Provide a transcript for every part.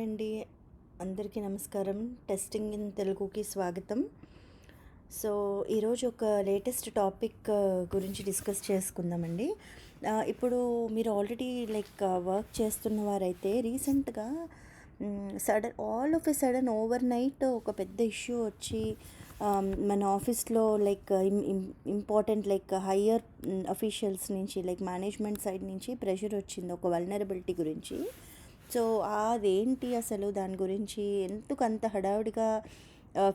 అండి. అందరికీ నమస్కారం. టెస్టింగ్ ఇన్ తెలుగుకి స్వాగతం. సో, ఈరోజు ఒక లేటెస్ట్ టాపిక్ గురించి డిస్కస్ చేసుకుందామండి. ఇప్పుడు మీరు ఆల్రెడీ వర్క్ చేస్తున్న వారైతే రీసెంట్‌గా all of a sudden over night ఒక పెద్ద ఇష్యూ వచ్చి మన ఆఫీస్‌లో ఇంపార్టెంట్ హయ్యర్ అఫీషియల్స్ నుంచి మేనేజ్మెంట్ సైడ్ నుంచి ప్రెషర్ వచ్చింది ఒక వల్నరబిలిటీ గురించి. సో, అదేంటి అసలు? దాని గురించి ఎందుకంత హడావిడిగా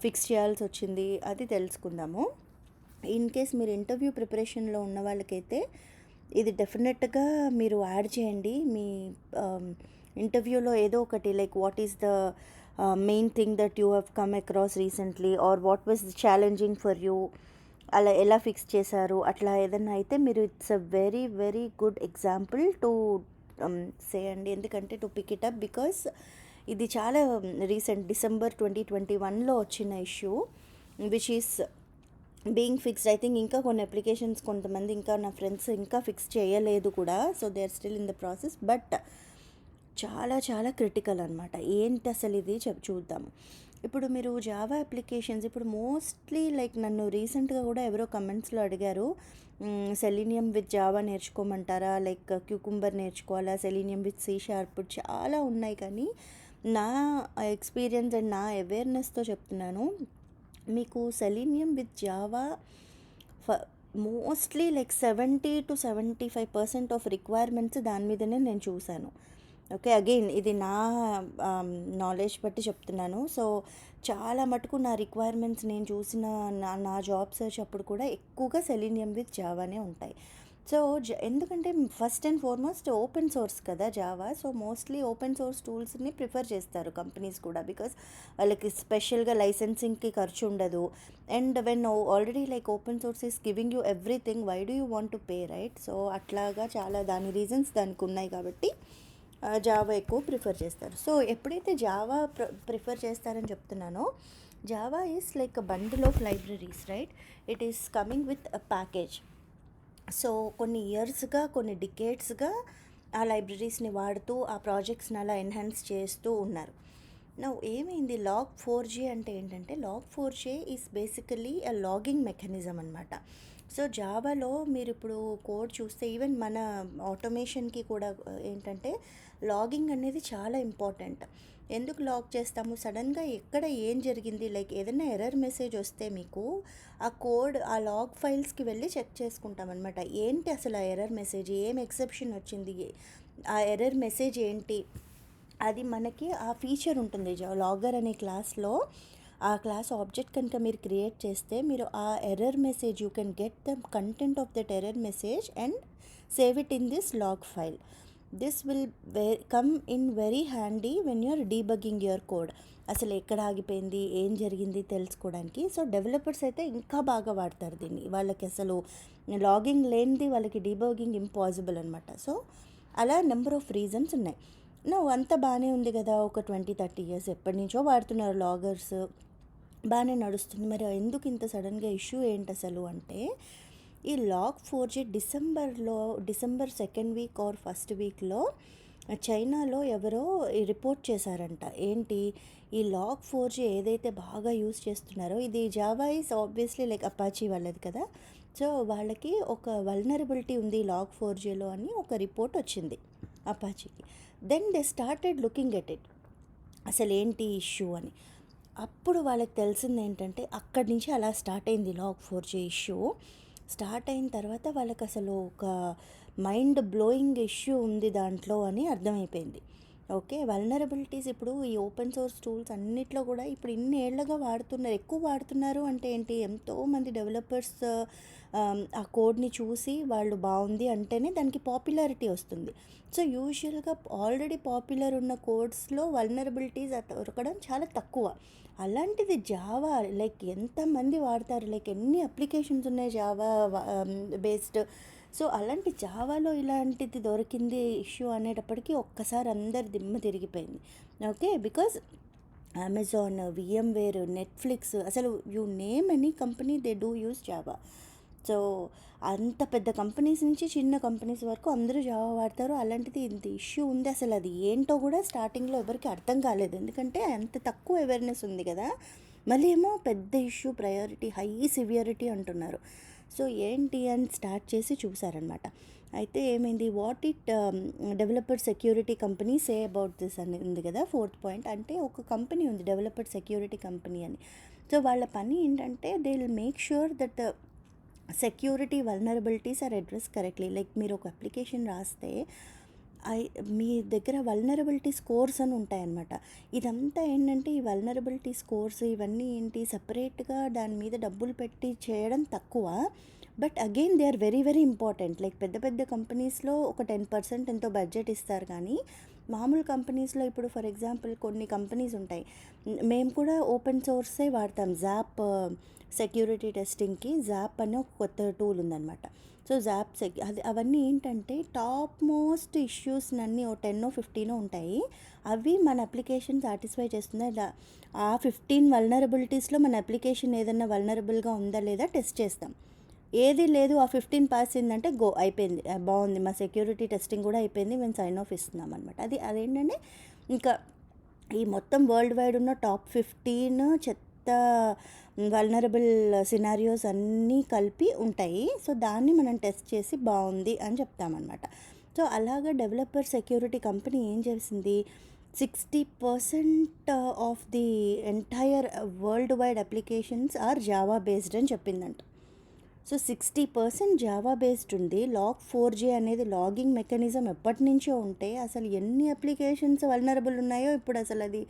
ఫిక్స్ చేయాల్సొచ్చింది అది తెలుసుకుందాము. ఇన్ కేస్ మీరు ఇంటర్వ్యూ ప్రిపరేషన్‌లో ఉన్న వాళ్ళకైతే ఇది డెఫినెట్‌గా మీరు యాడ్ చేయండి. మీ ఇంటర్వ్యూలో ఏదో ఒకటి what is the main thing that you have come across recently or what was challenging for you, అలా ఎలా ఫిక్స్ చేశారు, అట్లా ఏదన్నా అయితే మీరు it's a very very good example to say అండి. ఎందుకంటే to pick it up because ఇది చాలా రీసెంట్ డిసెంబర్ 2021లో వచ్చిన issue which is being fixed. I think ఇంకా కొన్ని అప్లికేషన్స్ కొంతమంది ఇంకా నా ఫ్రెండ్స్ ఇంకా ఫిక్స్ చేయలేదు కూడా. So they are still in the process. But చాలా చాలా క్రిటికల్ అనమాట. ఏంటి అసలు ఇది చూద్దాము. ఇప్పుడు మీరు జావా అప్లికేషన్స్ ఇప్పుడు మోస్ట్లీ నన్ను రీసెంట్గా కూడా ఎవరో కమెంట్స్లో అడిగారు, సెలీనియం విత్ జావా నేర్చుకోమంటారా, క్యూకుంబర్ నేర్చుకోవాలా, సెలీనియం విత్ సి షార్ప్, చాలా ఉన్నాయి. కానీ నా ఎక్స్పీరియన్స్ అండ్ నా అవేర్నెస్తో చెప్తున్నాను, మీకు selenium with Java mostly 70-75% of requirements దాని మీదనే నేను చూశాను. ఓకే, అగైన్ ఇది నా నాలెడ్జ్ బట్టి చెప్తున్నాను. సో చాలా మటుకు నా రిక్వైర్మెంట్స్ నేను చూసిన నా జాబ్ సర్చ్ అప్పుడు కూడా ఎక్కువగా సెలీనియం విత్ జావానే ఉంటాయి. సో ఎందుకంటే first and foremost open source కదా Java. So mostly open source టూల్స్ని ప్రిఫర్ చేస్తారు కంపెనీస్ కూడా, బికాస్ వాళ్ళకి స్పెషల్గా లైసెన్సింగ్కి ఖర్చు ఉండదు. And when already open source is giving you everything, why do you want to pay, right? So అట్లాగా చాలా దాని రీజన్స్ దానికి ఉన్నాయి కాబట్టి జావా ఎక్కువ ప్రిఫర్ చేస్తారు. సో ఎప్పుడైతే జావా ప్రిఫర్ చేస్తారని చెప్తున్నానో, Java is a bundle of libraries, right? It is coming with a package. So కొన్ని ఇయర్స్గా, కొన్ని డికేడ్స్గా ఆ లైబ్రరీస్ని వాడుతూ ఆ ప్రాజెక్ట్స్ని అలా ఎన్హాన్స్ చేస్తూ ఉన్నారు. నా ఏమైంది, log4j అంటే ఏంటంటే, log4j is basically a logging mechanism అనమాట. సో జావాలో మీరు ఇప్పుడు కోడ్ చూస్తే ఈవెన్ మన ఆటోమేషన్కి కూడా ఏంటంటే లాగింగ్ అనేది చాలా ఇంపార్టెంట్. ఎందుకు లాగ్ చేస్తాము? సడన్గా ఎక్కడ ఏం జరిగింది, ఏదైనా ఎర్రర్ మెసేజ్ వస్తే మీకు ఆ కోడ్ ఆ లాగ్ ఫైల్స్కి వెళ్ళి చెక్ చేసుకుంటాం అనమాట. ఏంటి అసలు ఆ ఎర్రర్ మెసేజ్, ఏం ఎక్సెప్షన్ వచ్చింది, ఆ ఎర్రర్ మెసేజ్ ఏంటి, అది మనకి ఆ ఫీచర్ ఉంటుంది. లాగర్ అనే క్లాస్లో ఆ క్లాస్ ఆబ్జెక్ట్ కనుక మీరు క్రియేట్ చేస్తే, మీరు ఆ error message you can get the content of that error message and save it in this log file. This will come in very handy when you're debugging your code. అసలు ఎక్కడ ఆగిపోయింది, ఏం జరిగింది తెలుసుకోవడానికి. సో డెవలపర్స్ అయితే ఇంకా బాగా వాడతారు దీన్ని. వాళ్ళకి అసలు లాగింగ్ లేనిది వాళ్ళకి డీబగ్గింగ్ ఇంపాసిబుల్ అనమాట. సో అలా నెంబర్ ఆఫ్ రీజన్స్ ఉన్నాయి. అంతా బాగానే ఉంది కదా, ఒక 20-30 ఇయర్స్ ఎప్పటి నుంచో వాడుతున్నారు లాగర్స్, బాగానే నడుస్తుంది. మరి ఎందుకు ఇంత సడన్గా ఇష్యూ ఏంటి అసలు అంటే, ఈ log4j December second week or first వీక్లో చైనాలో ఎవరో రిపోర్ట్ చేశారంట. ఏంటి, ఈ log4j ఏదైతే బాగా యూస్ చేస్తున్నారో, ఇది జావా ఈజ్ ఆబ్వియస్లీ అపాచీ వాళ్ళది కదా. సో వాళ్ళకి ఒక వల్నరబిలిటీ ఉంది log4jలో అని ఒక రిపోర్ట్ వచ్చింది అపాచీకి. Then they started looking at it, అసలు ఏంటి ఇష్యూ అని. అప్పుడు వాళ్ళకి తెలిసింది ఏంటంటే, అక్కడి నుంచి అలా స్టార్ట్ అయింది log4j ఇష్యూ. స్టార్ట్ అయిన తర్వాత వాళ్ళకి అసలు ఒక మైండ్ బ్లోయింగ్ ఇష్యూ ఉంది దాంట్లో అని అర్థమైపోయింది. ఓకే, వల్నరబిలిటీస్ ఇప్పుడు ఈ ఓపెన్ సోర్స్ టూల్స్ అన్నిట్లో కూడా ఇప్పుడు ఇన్ని ఏళ్ళగా వాడుతున్నారు. ఎక్కువ వాడుతున్నారు అంటే ఏంటి, ఎంతోమంది డెవలపర్స్ ఆ కోడ్ని చూసి వాళ్ళు బాగుంది అంటేనే దానికి పాపులారిటీ వస్తుంది. సో యూజువల్గా ఆల్రెడీ పాపులర్ ఉన్న కోడ్స్లో వల్నరబిలిటీస్ దొరకడం చాలా తక్కువ. అలాంటిది జావా ఎంతమంది వాడతారు, ఎన్ని అప్లికేషన్స్ ఉన్నాయి జావా బేస్డ్. సో అలాంటి జావాలో ఇలాంటిది దొరికింది ఇష్యూ అనేటప్పటికీ ఒక్కసారి అందరి దిమ్మ తిరిగిపోయింది. Okay, because Amazon, VMware, Netflix, అసలు you name any company they do use Java. So అంత పెద్ద కంపెనీస్ నుంచి చిన్న కంపెనీస్ వరకు అందరూ జావా వాడతారు. అలాంటిది ఇంత ఇష్యూ ఉంది. అసలు అది ఏంటో కూడా స్టార్టింగ్లో ఎవరికి అర్థం కాలేదు, ఎందుకంటే అంత తక్కువ అవేర్నెస్ ఉంది కదా. మళ్ళీ ఏమో పెద్ద ఇష్యూ, ప్రయారిటీ, హై సివియరిటీ అంటున్నారు. సో ఏంటి అని స్టార్ట్ చేసి చూసారనమాట. అయితే ఏమైంది, what it developer security company say about this అని ఉంది కదా, ఫోర్త్ పాయింట్. అంటే ఒక కంపెనీ ఉంది, డెవలపర్ సెక్యూరిటీ కంపెనీ అని. సో వాళ్ళ పని ఏంటంటే they will make sure that security vulnerabilities are address correctly. Like మీరు ఒక అప్లికేషన్ రాస్తే మీ దగ్గర వల్నరబిలిటీ స్కోర్స్ అని ఉంటాయన్నమాట. ఇదంతా ఏంటంటే ఈ వల్నరబిలిటీ స్కోర్స్ ఇవన్నీ ఏంటి, సపరేట్గా దాని మీద డబ్బులు పెట్టి చేయడం తక్కువ. But again they are very very important. Like పెద్ద పెద్ద కంపెనీస్లో ఒక 10% ఎంతో బడ్జెట్ ఇస్తారు, కానీ మామూలు కంపెనీస్లో ఇప్పుడు ఫర్ ఎగ్జాంపుల్ కొన్ని కంపెనీస్ ఉంటాయి, మేము కూడా ఓపెన్ సోర్సే వాడతాం. జాప్ సెక్యూరిటీ టెస్టింగ్కి జాప్ అనే ఒక కొత్త టూల్ ఉందన్నమాట. సో జాప్ అది అవన్నీ ఏంటంటే టాప్ మోస్ట్ ఇష్యూస్ అన్నీ ఓ 10-15 ఉంటాయి. అవి మన అప్లికేషన్ సాటిస్ఫై చేస్తుందా, ఆ 15 వల్నరబిలిటీస్లో మన అప్లికేషన్ ఏదైనా వల్నరబుల్గా ఉందా లేదా టెస్ట్ చేస్తాం. ఏది లేదు, ఆ 15 పాస్ అయిందంటే గో అయిపోయింది, బాగుంది, మా సెక్యూరిటీ టెస్టింగ్ కూడా అయిపోయింది, మేము సైన్ ఆఫ్ ఇస్తున్నాం అనమాట. అదేంటంటే ఇంకా ఈ మొత్తం వరల్డ్ వైడ్ ఉన్న టాప్ 15 చెత్త వల్నరబుల్ సినారియోస్ అన్నీ కలిపి ఉంటాయి. సో దాన్ని మనం టెస్ట్ చేసి బాగుంది అని చెప్తామన్నమాట. సో అలాగా డెవలపర్ సెక్యూరిటీ కంపెనీ ఏం చేసింది, 60% of the entire world wide applications are Java based అని చెప్పిందంట. సో 60% జావా బేస్డ్ ఉంది. Log4j అనేది లాగింగ్ మెకానిజం ఎప్పటి నుంచో ఉంటే అసలు ఎన్ని అప్లికేషన్స్ వల్నరబుల్ ఉన్నాయో ఇప్పుడు అసలు అది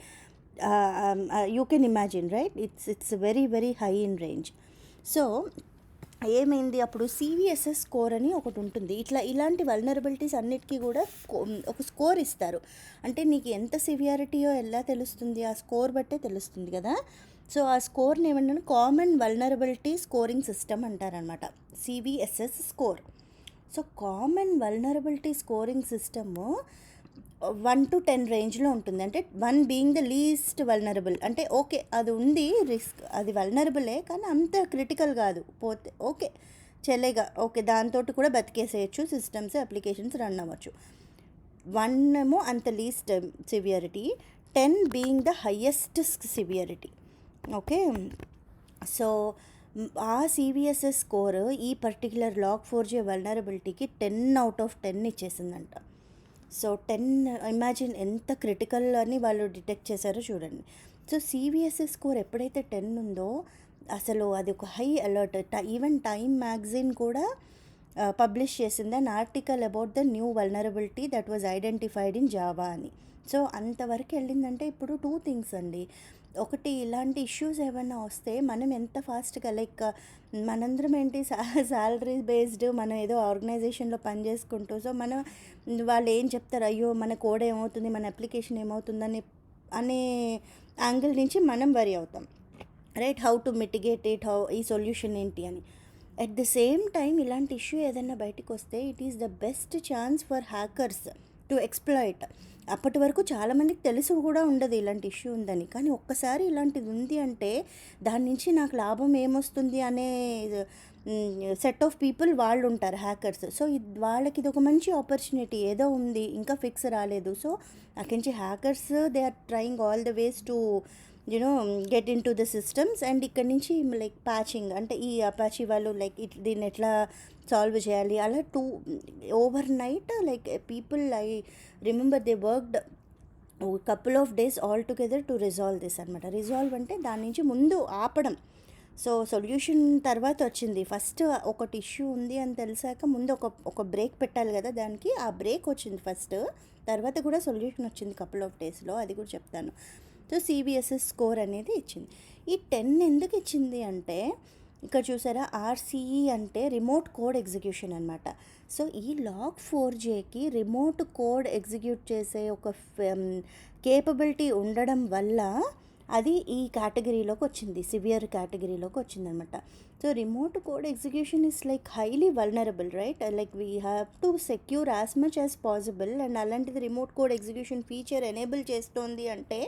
you can imagine, right? It's very very high in range. So ఏమైంది, అప్పుడు సివిఎస్ఎస్ స్కోర్ అని ఒకటి ఉంటుంది. ఇలాంటి వల్నరబిలిటీస్ అన్నిటికీ కూడా ఒక స్కోర్ ఇస్తారు. అంటే నీకు ఎంత సివియారిటీయో ఎలా తెలుస్తుంది, ఆ స్కోర్ బట్టే తెలుస్తుంది కదా. సో ఆ స్కోర్ని ఏమంటే కామన్ వల్నరబిలిటీ స్కోరింగ్ సిస్టమ్ అంటారనమాట, CVSS score. So common vulnerability scoring system 1 to 10 రేంజ్లో ఉంటుంది. అంటే 1 బీయింగ్ ద లీస్ట్ వల్నరబుల్, అంటే ఓకే అది ఉంది రిస్క్, అది వల్నరబులే కానీ అంత క్రిటికల్ కాదు, పోతే ఓకే చెల్లేగా, ఓకే దాంతో కూడా బతికేసేయచ్చు, సిస్టమ్స్ అప్లికేషన్స్ రన్ అవ్వచ్చు. 1 ఏమో అంత least severity, 10 being the highest severity. Okay. So ఆ సివిఎస్ఎస్ స్కోర్ ఈ పర్టిక్యులర్ Log4j వల్నరబిలిటీకి 10/10 ఇచ్చేసిందంట. సో 10 ఇమాజిన్ ఎంత క్రిటికల్ అని వాళ్ళు డిటెక్ట్ చేశారో చూడండి. సో సివిఎస్ఎస్ స్కోర్ ఎప్పుడైతే 10 ఉందో అసలు అది ఒక high alert. Even time magazine కూడా పబ్లిష్ చేసింది an article about the new vulnerability that was identified in Java అని. సో అంతవరకు వెళ్ళిందంటే ఇప్పుడు 2 థింగ్స్ అండి. ఒకటి, ఇలాంటి ఇష్యూస్ ఏమైనా వస్తే మనం ఎంత ఫాస్ట్గా, లైక్ మనందరం ఏంటి శాలరీ బేస్డ్, మనం ఏదో ఆర్గనైజేషన్లో పని చేసుకుంటూ, సో మనం వాళ్ళు ఏం చెప్తారు, అయ్యో మన కోడ్ ఏమవుతుంది, మన అప్లికేషన్ ఏమవుతుందని అనే యాంగిల్ నుంచి మనం వరీ అవుతాం, right? How to mitigate it, ఈ సొల్యూషన్ ఏంటి అని. అట్ ద సేమ్ టైం ఇలాంటి ఇష్యూ ఏదైనా బయటకు వస్తే it is the best chance for hackers to exploit. అప్పటి వరకు చాలామందికి తెలుసు కూడా ఉండదు ఇలాంటి ఇష్యూ ఉందని, కానీ ఒక్కసారి ఇలాంటిది ఉంది అంటే దాని నుంచి నాకు లాభం ఏమొస్తుంది అనే సెట్ ఆఫ్ పీపుల్ వాళ్ళు ఉంటారు, హ్యాకర్స్. సో వాళ్ళకి ఇది ఒక మంచి ఆపర్చునిటీ, ఏదో ఉంది ఇంకా ఫిక్స్ రాలేదు. సో అక్కడి నుంచి hackers they are trying all the ways to get in to the systems. And ఇక్కడ నుంచి లైక్ ప్యాచింగ్, అంటే ఈ అపాచీ వాళ్ళు లైక్ దీన్ని ఎట్లా సాల్వ్ చేయాలి, అలా over night like people, I remember they worked couple of days all together to resolve this అనమాట. రిజాల్వ్ అంటే దాని నుంచి ముందు ఆపడం. సో సొల్యూషన్ తర్వాత వచ్చింది, ఫస్ట్ ఒకటి ఇష్యూ ఉంది అని తెలిసాక ముందు ఒక బ్రేక్ పెట్టాలి కదా దానికి, ఆ బ్రేక్ వచ్చింది ఫస్ట్, తర్వాత కూడా సొల్యూషన్ వచ్చింది కపుల్ ఆఫ్ డేస్లో, అది కూడా చెప్తాను. సో సివిఎస్ఎస్ స్కోర్ అనేది ఇచ్చింది. ఈ 10 ఎందుకు ఇచ్చింది అంటే ఇక్కడ చూసారా, ఆర్సీఈ అంటే రిమోట్ కోడ్ ఎగ్జిక్యూషన్ అనమాట. సో ఈ Log4jకి రిమోట్ కోడ్ ఎగ్జిక్యూట్ చేసే ఒక కేపబిలిటీ ఉండడం వల్ల అది ఈ కేటగిరీలోకి వచ్చింది, సివియర్ కేటగిరీలోకి వచ్చిందనమాట. So remote code execution is like highly vulnerable, right? Like we have to secure as much as possible. And అలాంటిది remote code execution feature enable చేస్తోంది అంటే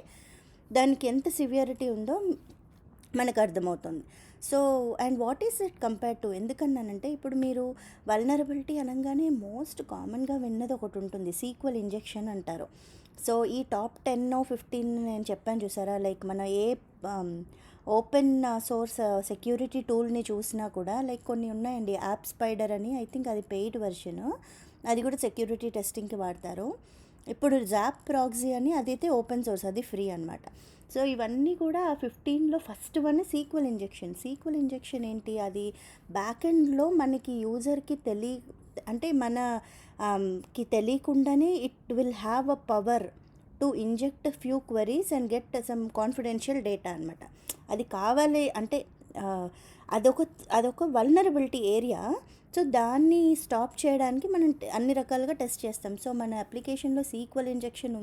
దానికి ఎంత సివియరిటీ ఉందో మనకు అర్థమవుతుంది. So and what is it compare to, ఎందుకన్నానంటే ఇప్పుడు మీరు వల్నరబిలిటీ అనగానే మోస్ట్ కామన్గా విన్నది ఒకటి ఉంటుంది, సీక్వెల్ ఇంజెక్షన్ అంటారు. సో ఈ టాప్ 10 15 నేను చెప్పాను చూసారా, లైక్ మన ఏ ఓపెన్ సోర్స్ సెక్యూరిటీ టూల్ని చూసినా కూడా లైక్ కొన్ని ఉన్నాయండి, యాప్ స్పైడర్ అని, ఐ థింక్ అది పెయిడ్ వర్షన్, అది కూడా సెక్యూరిటీ టెస్టింగ్కి వాడతారు. ఇప్పుడు జాప్ ప్రాక్సీ అని అదైతే ఓపెన్ సోర్స్, అది ఫ్రీ అనమాట. సో ఇవన్నీ కూడా 15లో first one SQL injection. SQL injection ఏంటి, అది బ్యాక్ ఎండ్లో మనకి యూజర్కి అంటే మన కి తెలియకుండానే it will have a power to inject few queries and get some confidential data అనమాట. అది కావాలి అంటే ఆ, అదొక వల్నరబిలిటీ ఏరియా. సో దాన్ని స్టాప్ చేయడానికి మనం అన్ని రకాలుగా టెస్ట్ చేస్తాం. సో మన అప్లికేషన్లో సీక్వెల్ ఇంజెక్షన్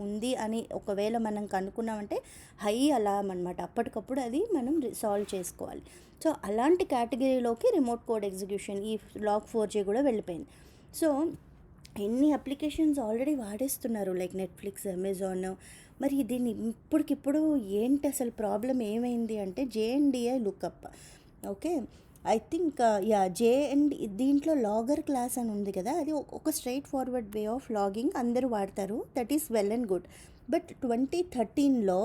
ఉంది అని ఒకవేళ మనం కనుక్కున్నామంటే హై అలామ్ అనమాట, అప్పటికప్పుడు అది మనం సాల్వ్ చేసుకోవాలి. సో అలాంటి కేటగిరీలోకి రిమోట్ కోడ్ ఎగ్జిక్యూషన్ ఈ Log4j కూడా వెళ్ళిపోయింది. సో ఎన్ని అప్లికేషన్స్ ఆల్రెడీ వాడేస్తున్నారు, లైక్ నెట్ఫ్లిక్స్, అమెజాన్. మరి దీన్ని ఇప్పటికిప్పుడు ఏంటి అసలు ప్రాబ్లం ఏమైంది అంటే JNDI lookup. Okay, I think and దీంట్లో లాగర్ క్లాస్ అని ఉంది కదా, అది ఒక straightforward way of logging, అందరూ వాడతారు, that is well and good. But 2013లో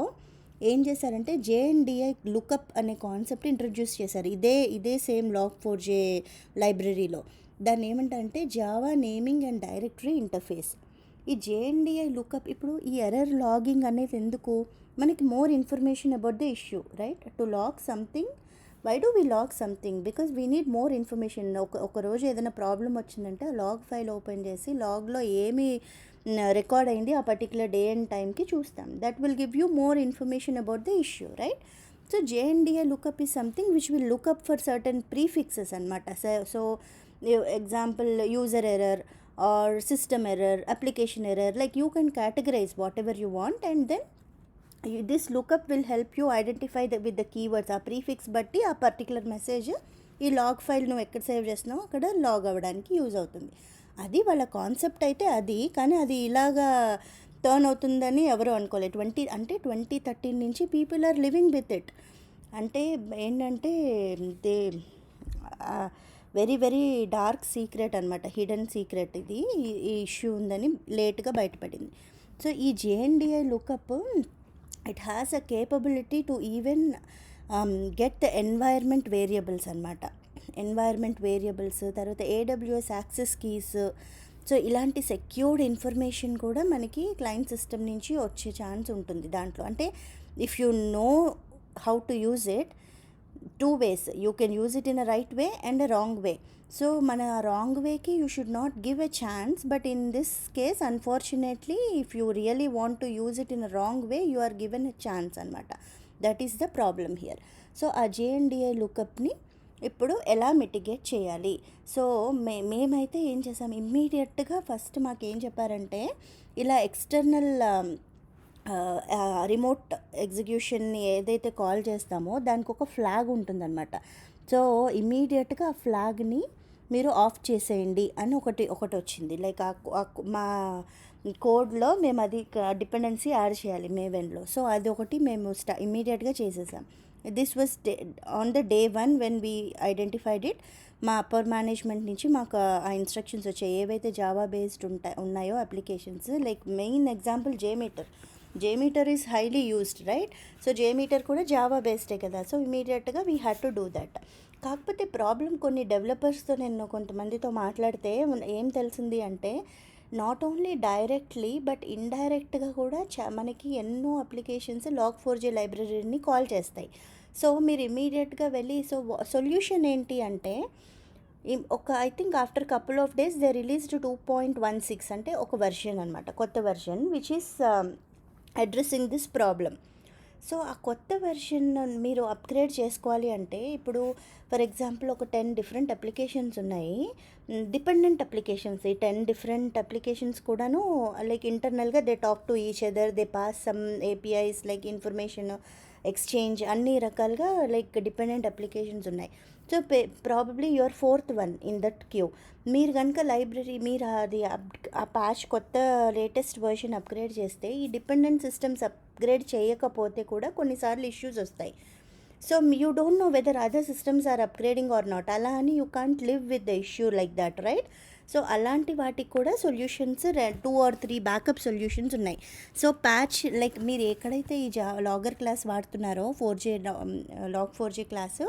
ఏం చేశారంటే జేఎన్డిఐ లుకప్ అనే కాన్సెప్ట్ ఇంట్రడ్యూస్ చేశారు, ఇదే సేమ్ Log4j లైబ్రరీలో. దాన్ని ఏమంటారంటే Java naming and directory interface. ఈ జేఎన్డిఐ లుకప్ ఇప్పుడు ఈ ఎర్రర్ లాగింగ్ అనేది ఎందుకు, మనకి more information about the issue, right? To log something, why do we log something, because we need more information. ఒక రోజు ఏదైనా ప్రాబ్లం వచ్చిందంటే ఆ లాగ్ ఫైల్ ఓపెన్ చేసి లాగ్లో ఏమి రికార్డ్ అయింది ఆ పర్టికులర్ డే అండ్ టైంకి చూస్తాం. That will give you more information about the issue, right? So JNDI lookup is something which will look up for certain prefixes అనమాట. సో example user error or system error, application error, like you can categorize whatever you want, and then this lookup will help you identify with the keywords ఆ prefix బట్టి ఆ particular message ఈ log file నువ్వు ఎక్కడ save చేస్తున్నావు అక్కడ log అవ్వడానికి use అవుతుంది. అది వాళ్ళ కాన్సెప్ట్ అయితే అది, కానీ అది ఇలాగా టర్న్ అవుతుందని ఎవరు అనుకోలేదు. 2013 నుంచి people are living with it. అంటే ఏంటంటే they very very dark secret అనమాట, హిడెన్ సీక్రెట్ ఇది, ఈ ఇష్యూ ఉందని లేట్గా బయటపడింది. సో ఈ JNDI lookup it has a capability to even get the environment variables అనమాట. ఎన్వైర్మెంట్ వేరియబుల్స్, తర్వాత ఏడబ్ల్యూఎస్ యాక్సెస్ కీస్. సో ఇలాంటి సెక్యూర్డ్ ఇన్ఫర్మేషన్ కూడా మనకి క్లయింట్ సిస్టమ్ నుంచి వచ్చే ఛాన్స్ ఉంటుంది దాంట్లో. అంటే if you know how to use it, two ways, you can use it in a right way and a wrong way. So మన wrong వేకి you should not give a chance, but in this case unfortunately if you really want to use it in a wrong way you are given a chance అనమాట. That is the problem here. So ఆ JNDI లుకప్ని ఇప్పుడు ఎలా mitigate చేయాలి? So మేమైతే ఏం చేసాం, ఇమ్మీడియట్గా first మాకు ఏం చెప్పారంటే ఇలా ఎక్స్టర్నల్ రిమోట్ ఎగ్జిక్యూషన్ని ఏదైతే కాల్ చేస్తామో దానికి ఒక ఫ్లాగ్ ఉంటుందన్నమాట. సో ఇమీడియట్గా ఆ ఫ్లాగ్ని మీరు ఆఫ్ చేసేయండి అని ఒకటి వచ్చింది. లైక్ మా కోడ్లో మేము అది డిపెండెన్సీ యాడ్ చేయాలి మేవెన్లో. సో అది ఒకటి మేము ఇమీడియట్గా చేసేసాం. This was on the day 1 when we identified it. మా అప్పర్ మేనేజ్మెంట్ నుంచి మాకు ఆ ఇన్స్ట్రక్షన్స్ వచ్చాయి, ఏవైతే జావా బేస్డ్ ఉన్నాయో applications. Like main example JMeter is highly used, right? So JMeter కూడా జావా బేస్డే కదా. సో ఇమీడియట్గా we had to do that. కాకపోతే ప్రాబ్లం కొన్ని డెవలపర్స్తో నేను కొంతమందితో మాట్లాడితే ఏం తెలిసింది అంటే నాట్ ఓన్లీ డైరెక్ట్లీ బట్ ఇండైరెక్ట్గా కూడా మనకి ఎన్నో అప్లికేషన్స్ Log4j లైబ్రరీని కాల్ చేస్తాయి. సో మీరు ఇమీడియట్గా వెళ్ళి సొల్యూషన్ ఏంటి అంటే I think after couple of days they released 2.16 అంటే ఒక వెర్షన్ అనమాట, కొత్త version which is addressing this problem. So ఆ కొత్త వెర్షన్ మీరు అప్గ్రేడ్ చేసుకోవాలి అంటే ఇప్పుడు ఫర్ ఎగ్జాంపుల్ ఒక 10 డిఫరెంట్ అప్లికేషన్స్ ఉన్నాయి, డిపెండెంట్ అప్లికేషన్స్. ఈ 10 డిఫరెంట్ అప్లికేషన్స్ కూడాను లైక్ ఇంటర్నల్గా they talk to each other, they pass some APIs like information exchange, అన్ని రకాలుగా లైక్ డిపెండెంట్ అప్లికేషన్స్ ఉన్నాయి. So probably your 4th one in that queue. మీరు కనుక మీరు అది ఆ ప్యాచ్ కొత్త లేటెస్ట్ వర్షన్ అప్గ్రేడ్ చేస్తే ఈ డిపెండెంట్ సిస్టమ్స్ అప్గ్రేడ్ చేయకపోతే కూడా కొన్నిసార్లు ఇష్యూస్ వస్తాయి. So you don't know whether other systems are upgrading or not. అలా అని you can't live with the issue like that, right? So అలాంటి వాటికి కూడా సొల్యూషన్స్ 2 ఆర్ 3 బ్యాకప్ సొల్యూషన్స్ ఉన్నాయి. సో ప్యాచ్ లైక్ మీరు ఎక్కడైతే ఈ లాగర్ క్లాస్ వాడుతున్నారో 4G లాగ్ 4G క్లాసు,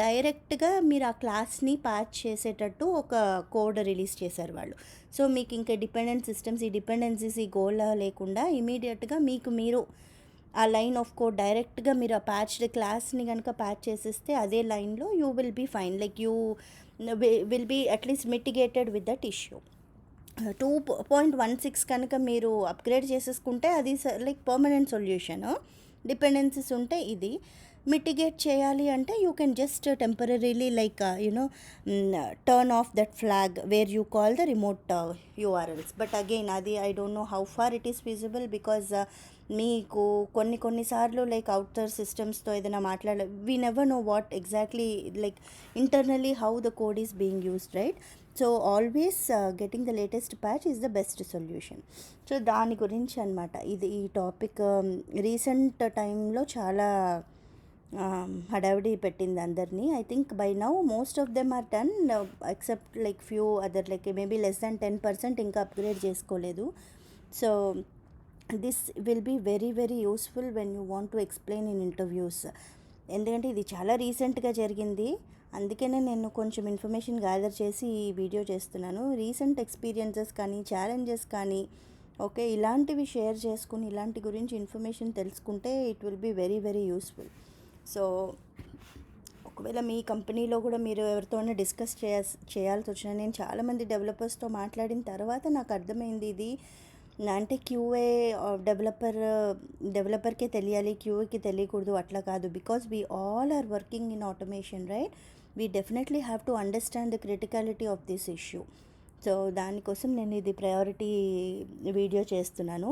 డైరెక్ట్గా మీరు ఆ క్లాస్ని ప్యాచ్ చేసేటట్టు ఒక కోడ్ రిలీజ్ చేశారు వాళ్ళు. సో మీకు ఇంకా డిపెండెంట్ సిస్టమ్స్, ఈ డిపెండెన్సీస్, ఈ గోల్ లేకుండా ఇమీడియట్గా మీకు మీరు ఆ లైన్ ఆఫ్ కోడ్ డైరెక్ట్గా మీరు ఆ ప్యాచ్డ్ క్లాస్ని కనుక ప్యాచ్ చేసేస్తే అదే లైన్లో you will be fine, like you will be at least mitigated with that issue. 2.16 కనుక మీరు అప్గ్రేడ్ చేసేసుకుంటే అది లైక్ పర్మనెంట్ సొల్యూషన్. డిపెండెన్సీస్ ఉంటే ఇది మిటిగేట్ చేయాలి అంటే you can just temporarily like turn off that flag where you call the remote URLs. But again అది I don't know how far it is feasible, because మీకు కొన్నిసార్లు like outer సిస్టమ్స్తో ఏదైనా we never know what exactly like internally how the code is being used, right? So always getting the latest patch is the best solution. So దాని గురించి అనమాట ఇది ఈ topic. Recent టైంలో చాలా హడావిడి పెట్టింది అందరినీ. I think by now most of them are done, except like few other like maybe less than 10% ఇంకా అప్గ్రేడ్ చేసుకోలేదు. So this will be very very useful when you want to explain in interviews. ఎందుకంటే ఇది చాలా రీసెంట్గా జరిగింది, అందుకనే నేను కొంచెం ఇన్ఫర్మేషన్ గ్యాదర్ చేసి ఈ వీడియో చేస్తున్నాను. రీసెంట్ ఎక్స్పీరియన్సెస్ కానీ ఛాలెంజెస్ కానీ ఓకే ఇలాంటివి షేర్ చేసుకుని ఇలాంటి గురించి ఇన్ఫర్మేషన్ తెలుసుకుంటే it will be very very useful. So ఒకవేళ మీ కంపెనీలో కూడా మీరు ఎవరితోనే డిస్కస్ చేయాల్సి వచ్చినా, నేను చాలామంది డెవలపర్స్తో మాట్లాడిన తర్వాత నాకు అర్థమైంది ఇది అంటే క్యూఏ డెవలపర్కే తెలియాలి, క్యూఏకి తెలియకూడదు అట్లా కాదు. Because we all are working in automation, right? We definitely have to understand the criticality of this issue. So దానికోసం నేను ఇది ప్రయారిటీ వీడియో చేస్తున్నాను.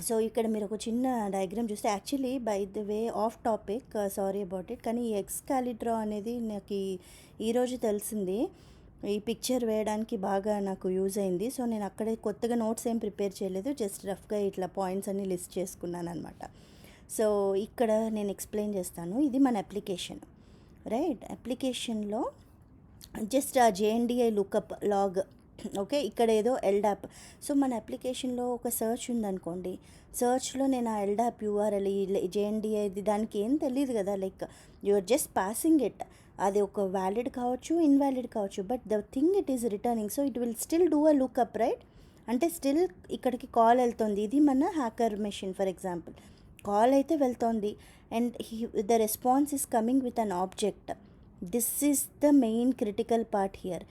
సో ఇక్కడ మీరు ఒక చిన్న డయాగ్రామ్ చూస్తే, actually by the way of topic, sorry about it, కానీ ఈ ఎక్స్కాలిడ్రా అనేది నాకు ఈరోజు తెలిసింది. ఈ పిక్చర్ వేయడానికి బాగా నాకు యూజ్ అయింది. సో నేను అక్కడే కొత్తగా నోట్స్ ఏం ప్రిపేర్ చేయలేదు, జస్ట్ రఫ్గా ఇట్లా పాయింట్స్ అన్ని లిస్ట్ చేసుకున్నాను అనమాట. సో ఇక్కడ నేను ఎక్స్ప్లెయిన్ చేస్తాను. ఇది మన అప్లికేషన్, రైట్? అప్లికేషన్లో జస్ట్ ఆ జేఎన్డిఐ లుకప్ లాగ్, ఓకే? ఇక్కడ ఏదో ఎల్డాప్. సో మన అప్లికేషన్లో ఒక సర్చ్ ఉందనుకోండి, సర్చ్లో నేను ఆ ఎల్డాప్ యూఆర్ఎల్ జేఎన్డిఐది దానికి ఏం తెలియదు కదా, like you're just passing it. అది ఒక వ్యాలిడ్ కావచ్చు, ఇన్వాలిడ్ కావచ్చు, but the thing it is returning. So it will still do a lookup, right? అంటే స్టిల్ ఇక్కడికి కాల్ వెళ్తుంది. ఇది మన hacker machine for example. Call అయితే వెళ్తోంది and the response is coming with an object. This is the main critical part here.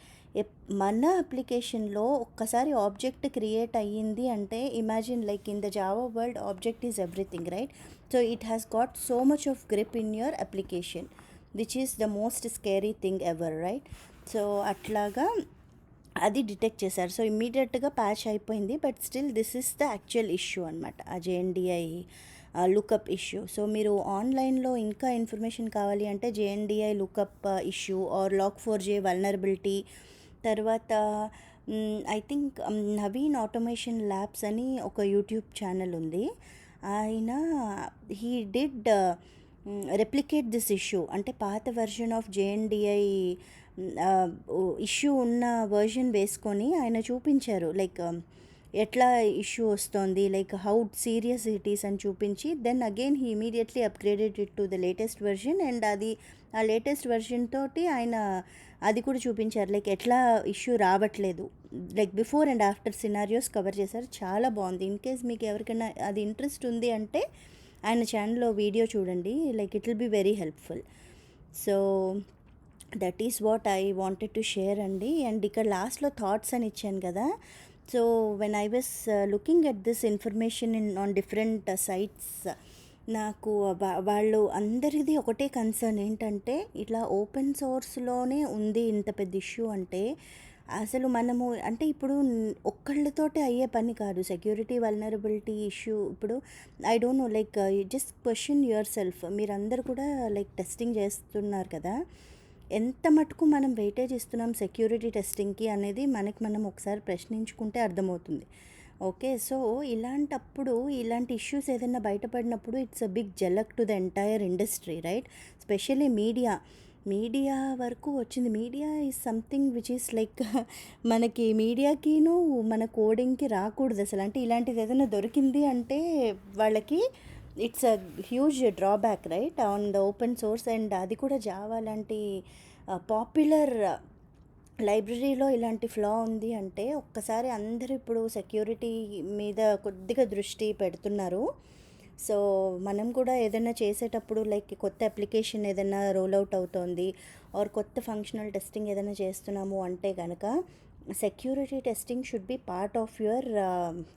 మన అప్లికేషన్లో ఒక్కసారి ఆబ్జెక్ట్ క్రియేట్ అయ్యింది అంటే, imagine like in the Java world object is everything, right? So it has got so much of grip in your application, which is the most scary thing ever, right? So అట్లాగా అది detect చేశారు. So ఇమ్మీడియట్గా patch అయిపోయింది, but still this is the actual issue అనమాట, ఆ జేఎన్డిఐ lookup issue. So మీరు ఆన్లైన్లో ఇంకా ఇన్ఫర్మేషన్ కావాలి అంటే JNDI lookup issue or Log4j vulnerability, తర్వాత I think Naveen automation labs అని ఒక యూట్యూబ్ ఛానల్ ఉంది. ఆయన he did replicate this issue, అంటే పాత వెర్షన్ ఆఫ్ జేఎన్డిఐ ఇష్యూ ఉన్న వర్షన్ వేసుకొని ఆయన చూపించారు, లైక్ ఎట్లా ఇష్యూ వస్తుంది, like how serious it is అని చూపించి, then again he immediately upgraded it to the latest version. And అది ఆ లేటెస్ట్ వెర్షన్ తోటి ఆయన అది కూడా చూపించారు, లైక్ ఎట్లా ఇష్యూ రావట్లేదు, like before and after scenarios cover చేశారు. చాలా బాగుంది. ఇన్ కేస్ మీకు ఎవరికైనా అది ఇంట్రెస్ట్ ఉంది అంటే ఆయన ఛానల్లో వీడియో చూడండి, like it will be very helpful. So that is what I wanted to share అండి. అండ్ ఇక్కడ లాస్ట్లో థాట్స్ అని ఇచ్చాను కదా. So when I was looking at this information on different sites, నాకు వాళ్ళు అందరిది ఒకటే కన్సర్న్ ఏంటంటే, ఇట్లా ఓపెన్ సోర్స్లోనే ఉంది ఇంత పెద్ద ఇష్యూ అంటే, అసలు మనము అంటే ఇప్పుడు ఒక్కళ్ళతోటే అయ్యే పని కాదు సెక్యూరిటీ వల్నరబిలిటీ ఇష్యూ. ఇప్పుడు I don't no, like just question your self. మీరందరూ కూడా లైక్ టెస్టింగ్ చేస్తున్నారు కదా, ఎంత మటుకు మనం వెయిటేజ్ ఇస్తున్నాం సెక్యూరిటీ టెస్టింగ్కి అనేది మనం ఒకసారి ప్రశ్నించుకుంటే అర్థమవుతుంది. ఓకే. సో, ఇలాంటప్పుడు ఇలాంటి ఇష్యూస్ ఏదైనా బయటపడినప్పుడు ఇట్స్ అ బిగ్ జలక్ to the entire industry right? Specially media. Media వరకు వచ్చింది. Media is something which is like మనకి మీడియాకిను మన కోడింగ్‌కి రాకూడదసలు. అంటే ఇలాంటిది ఏదైనా దొరికింది అంటే వాళ్ళకి it's a huge drawback right? On the open source and అది కూడా జావా లాంటి పాపులర్ లైబ్రరీలో ఇలాంటి ఫ్లా ఉంది అంటే ఒక్కసారి అందరూ ఇప్పుడు సెక్యూరిటీ మీద కొద్దిగా దృష్టి పెడుతున్నారు. సో, మనం కూడా ఏదైనా చేసేటప్పుడు లైక్ కొత్త అప్లికేషన్ ఏదైనా రోల్ అవుట్ అవుతోంది ఆర్ కొత్త ఫంక్షనల్ టెస్టింగ్ ఏదైనా చేస్తున్నాము అంటే గనక security testing should be part of your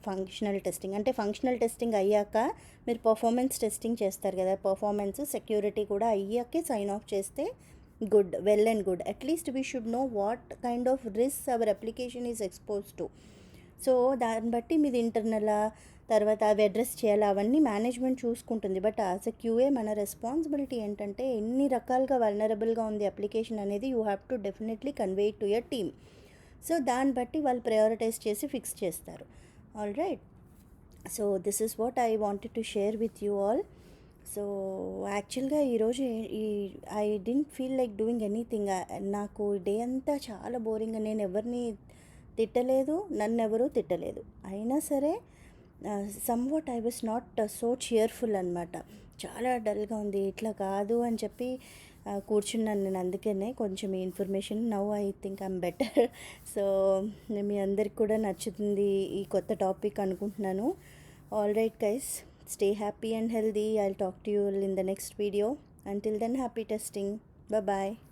functional testing. అంటే ఫంక్షనల్ టెస్టింగ్ అయ్యాక మీరు పర్ఫార్మెన్స్ టెస్టింగ్ చేస్తారు కదా! పర్ఫార్మెన్స్, సెక్యూరిటీ కూడా అయ్యాకే సైన్ ఆఫ్ చేస్తే good, well and good. At least we should know what kind of risk our application is expose to. So, దాన్ని బట్టి మీది ఇంటర్నలా, తర్వాత అవి అడ్రస్ చేయాలా, అవన్నీ మేనేజ్మెంట్ చూసుకుంటుంది. బట్ యాజ్ ఎ క్యూఏ మన రెస్పాన్సిబిలిటీ ఏంటంటే ఎన్ని రకాలుగా వల్నరబుల్గా ఉంది అప్లికేషన్ అనేది you have to definitely convey to your team. So, దాన్ని బట్టి వాళ్ళు ప్రయారిటైజ్ చేసి ఫిక్స్ చేస్తారు. All right. So this is what I wanted to share with you all. So యాక్చువల్గా ఈరోజు ఈ I didn't feel like doing anything. నాకు day అంతా చాలా బోరింగ్గా, నేను ఎవరిని తిట్టలేదు, నన్ను ఎవరూ తిట్టలేదు, అయినా సరే somewhat I was not so cheerful అనమాట. చాలా డల్గా ఉంది, ఇట్లా కాదు అని చెప్పి కూర్చున్నాను నేను. అందుకనే కొంచెం ఈ information now I think I'm better. So మీ అందరికి కూడా నచ్చుతుంది ఈ కొత్త టాపిక్ అనుకుంటున్నాను. All right guys, stay happy and healthy. I'll talk to you in the next video. Until then, happy testing. Bye bye.